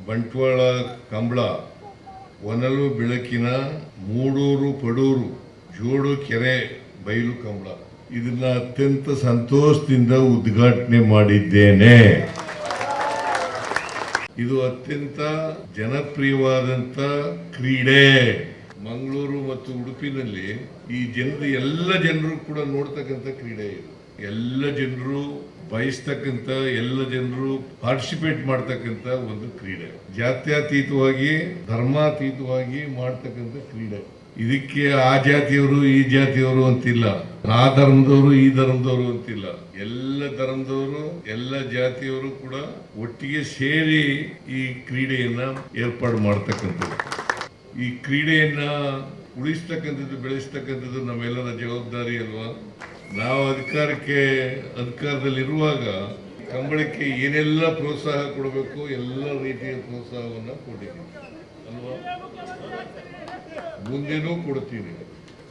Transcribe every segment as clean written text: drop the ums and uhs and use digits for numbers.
ಬಂಟ್ವಾಳ ಕಂಬಳ ಒನಲು ಬೆಳಕಿನ ಮೂಡೂರು ಪಡೂರು ಜೋಡು ಕೆರೆ ಬಯಲು ಕಂಬಳ ಇದನ್ನ ಅತ್ಯಂತ ಸಂತೋಷದಿಂದ ಉದ್ಘಾಟನೆ ಮಾಡಿದ್ದೇನೆ. ಇದು ಅತ್ಯಂತ ಜನಪ್ರಿಯವಾದಂತ ಕ್ರೀಡೆ. ಮಂಗಳೂರು ಮತ್ತು ಉಡುಪಿನಲ್ಲಿ ಈ ಎಲ್ಲ ಜನರು ಕೂಡ ನೋಡ್ತಕ್ಕಂಥ ಕ್ರೀಡೆ ಇದು. ಎಲ್ಲ ಜನರು ಬಯಸ್ತಕ್ಕಂಥ, ಎಲ್ಲ ಜನರು ಪಾರ್ಟಿಸಿಪೇಟ್ ಮಾಡ್ತಕ್ಕಂಥ ಒಂದು ಕ್ರೀಡೆ. ಜಾತ್ಯತೀತವಾಗಿ ಧರ್ಮಾತೀತವಾಗಿ ಮಾಡ್ತಕ್ಕಂಥ ಕ್ರೀಡೆ. ಇದಕ್ಕೆ ಆ ಜಾತಿಯವರು ಈ ಜಾತಿಯವರು ಅಂತಿಲ್ಲ, ಆ ಧರ್ಮದವರು ಈ ಧರ್ಮದವರು ಅಂತಿಲ್ಲ. ಎಲ್ಲ ಧರ್ಮದವರು ಎಲ್ಲ ಜಾತಿಯವರು ಕೂಡ ಒಟ್ಟಿಗೆ ಸೇರಿ ಈ ಕ್ರೀಡೆಯನ್ನ ಏರ್ಪಾಡು ಮಾಡ್ತಕ್ಕಂಥದ್ದು. ಈ ಕ್ರೀಡೆಯನ್ನ ಉಳಿಸ್ತಕ್ಕಂಥದ್ದು, ಬೆಳೆಸ್ತಕ್ಕಂಥದ್ದು ನಮ್ಮೆಲ್ಲರ ಜವಾಬ್ದಾರಿ ಅಲ್ವಾ? ನಾವು ಅಧಿಕಾರದಲ್ಲಿರುವಾಗ ಕಂಬಳಕ್ಕೆ ಏನೆಲ್ಲ ಪ್ರೋತ್ಸಾಹ ಕೊಡಬೇಕು ಎಲ್ಲ ರೀತಿಯ ಪ್ರೋತ್ಸಾಹವನ್ನು ಕೊಟ್ಟಿದ್ದೀವಿ ಅಲ್ವಾ? ಮುಂದೇನೂ ಕೊಡ್ತೀನಿ,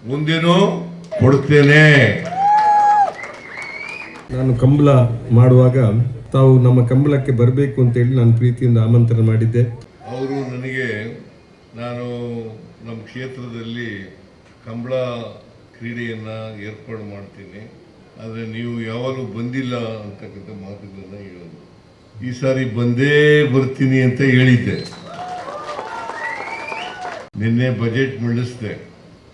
ಮುಂದೇನೂ ಕೊಡ್ತೇನೆ. ನಾನು ಕಂಬಳ ಮಾಡುವಾಗ ತಾವು ನಮ್ಮ ಕಂಬಳಕ್ಕೆ ಬರಬೇಕು ಅಂತೇಳಿ ನಾನು ಪ್ರೀತಿಯಿಂದ ಆಮಂತ್ರಣ ಮಾಡಿದ್ದೆ. ಅವರು ನನಗೆ, ನಾನು ನಮ್ಮ ಕ್ಷೇತ್ರದಲ್ಲಿ ಕಂಬಳ ಕ್ರೀಡೆಯನ್ನು ಏರ್ಪಾಡು ಮಾಡ್ತೀನಿ, ಆದರೆ ನೀವು ಯಾವಾಗಲೂ ಬಂದಿಲ್ಲ ಅಂತಕ್ಕಂಥ ಮಾತುಗಳನ್ನ ಹೇಳೋದು. ಈ ಸಾರಿ ಬಂದೇ ಬರ್ತೀನಿ ಅಂತ ಹೇಳಿದ್ದೆ. ನಿನ್ನೆ ಬಜೆಟ್ ಮಂಡಿಸಿದೆ.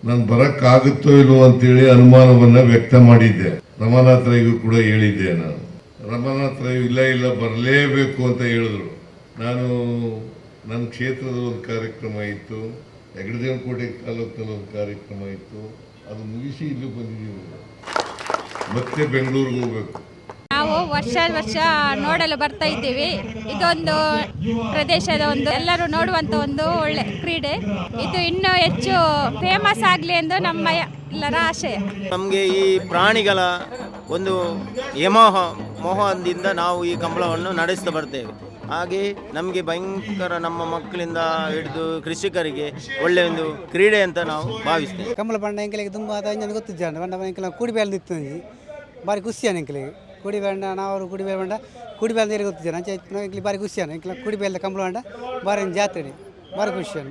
ನಾನು ಬರೋಕ್ಕಾಗುತ್ತೋ ಇಲ್ವೋ ಅಂತೇಳಿ ಅನುಮಾನವನ್ನು ವ್ಯಕ್ತ ಮಾಡಿದ್ದೆ. ರಮಾನಾಥ್ ರೈಗೂ ಕೂಡ ಹೇಳಿದ್ದೆ. ನಾನು ರಮಾನಾಥ್ ರೈ ಇಲ್ಲ ಬರಲೇಬೇಕು ಅಂತ ಹೇಳಿದ್ರು. ನಾನು ನನ್ನ ಕ್ಷೇತ್ರದ ಒಂದು ಕಾರ್ಯಕ್ರಮ ಇತ್ತು, ಹೆಗ್ಗಡದೇವನಕೋಟೆ ತಾಲೂಕಿನಲ್ಲಿ ಒಂದು ಕಾರ್ಯಕ್ರಮ ಇತ್ತು, ಅದು ಮುಗಿಸಿ ಇಲ್ಲೂ ಬಂದಿದ್ದೀವಿ. ಮತ್ತೆ ಬೆಂಗಳೂರಿಗೆ ಹೋಗ್ಬೇಕು. ನಾವು ವರ್ಷ ನೋಡಲು ಬರ್ತಾ ಇದ್ದೀವಿ. ಇದೊಂದು ಪ್ರದೇಶದ ಎಲ್ಲರೂ ನೋಡುವಂತ ಒಂದು ಒಳ್ಳೆ ಕ್ರೀಡೆ. ಇದು ಇನ್ನೂ ಹೆಚ್ಚು ಫೇಮಸ್ ಆಗಲಿ ಎಂದು ನಮ್ಮ ಎಲ್ಲರ ಆಶಯ. ನಮಗೆ ಈ ಪ್ರಾಣಿಗಳ ಒಂದು ಮೋಹದಿಂದ ನಾವು ಈ ಕಂಬಳವನ್ನು ನಡೆಸ್ತಾ ಬರ್ತೇವೆ. ಹಾಗೆ ನಮಗೆ ಭಯಂಕರ ನಮ್ಮ ಮಕ್ಕಳಿಂದ ಹಿಡಿದು ಕೃಷಿಕರಿಗೆ ಒಳ್ಳೆ ಒಂದು ಕ್ರೀಡೆ ಅಂತ ನಾವು ಭಾವಿಸ್ತೇವೆ. ಕಂಬಳ ಪಂಡ ಎಂಕಲಿಗೆ ತುಂಬ ಗೊತ್ತಿದ್ದಾನೆ. ಬಂಡ ಎಂಕಲ ಕೂಡಿ ಬೇಲ್ ನಿಂತು ಬಾರಿ ಖುಷಿಯಾನ ಎಂಕಲಿಗೆ ಕುಡಿ ಬೇಡ. ನಾವು ಕುಡಿ ಬೇಡ ಬಂಡ ಕುಡಿ ಬೇಲ್ ಗೊತ್ತಿದ್ದಾನೆ ಅಂಚೆ ಎಂಕಲಿ ಬಾರಿ ಖುಷಿಯಾನ ಎಂಕಲ ಕುಡಿ ಬೇಲ್ದ ಕಂಬಳ ಬಂಡ ಬಾರಿ ಜಾತ್ರೆ ಬಾರಿ ಖುಷಿಯಾನ.